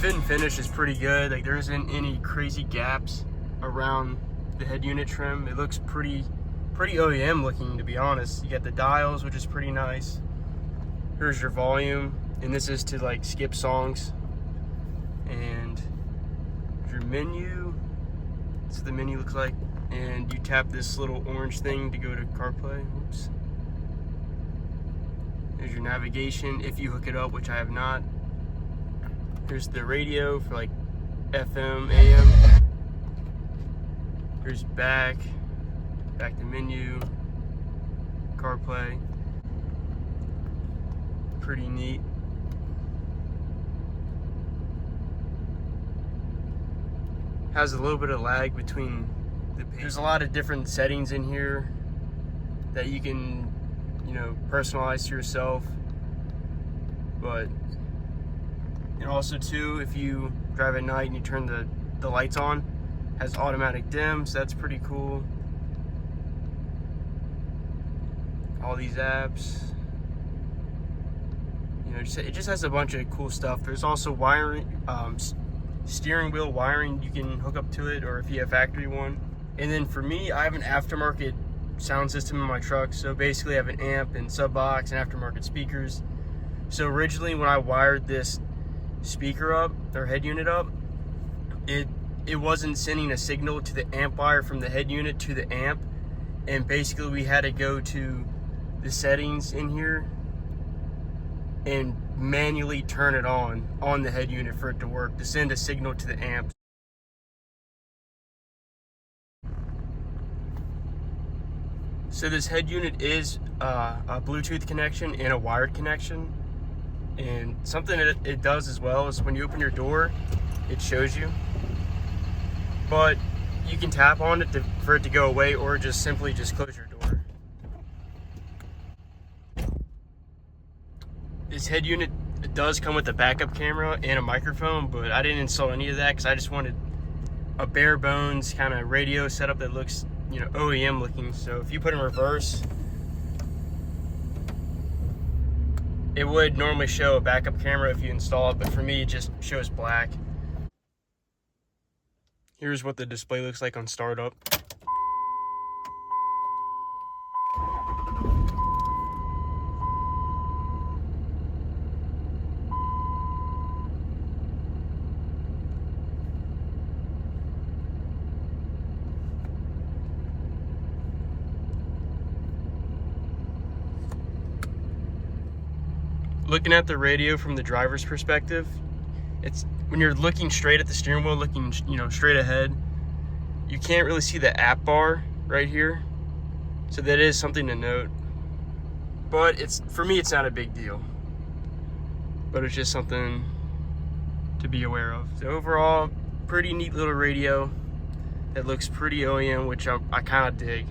fit and finish is pretty good. Like, there isn't any crazy gaps around the head unit trim. It looks pretty OEM looking, to be honest. You got the dials, which is pretty nice. Here's your volume, and this is to like skip songs. And your menu, that's what the menu looks like. And you tap this little orange thing to go to CarPlay. Oops. There's your navigation if you hook it up, which I have not. Here's the radio for like FM, AM. Here's back to menu, CarPlay. Pretty neat. Has a little bit of lag between the pages. There's a lot of different settings in here that you can, you know, personalize to yourself. But, and also too, if you drive at night and you turn the lights on, has automatic dim, so that's pretty cool. All these apps, you know, it just has a bunch of cool stuff. There's also wiring, steering wheel wiring you can hook up to it, or if you have factory one. And then for me, I have an aftermarket sound system in my truck, so basically I have an amp and sub box and aftermarket speakers. So originally when I wired this speaker up, or head unit up, it wasn't sending a signal to the amp wire from the head unit to the amp, and basically we had to go to the settings in here and manually turn it on the head unit for it to work, to send a signal to the amp. So this head unit is a Bluetooth connection and a wired connection. And something that it does as well is when you open your door, it shows you. But you can tap on it for it to go away, or just simply just close your door. This head unit, it does come with a backup camera and a microphone, but I didn't install any of that because I just wanted a bare bones kind of radio setup that looks, you know, OEM looking. So if you put in reverse, it would normally show a backup camera if you install it, but for me it just shows black. Here's what the display looks like on startup. Looking at the radio from the driver's perspective, it's when you're looking straight at the steering wheel, looking, you know, straight ahead, you can't really see the app bar right here. So that is something to note. But for me, it's not a big deal. But it's just something to be aware of. So overall, pretty neat little radio that looks pretty OEM, which I kind of dig.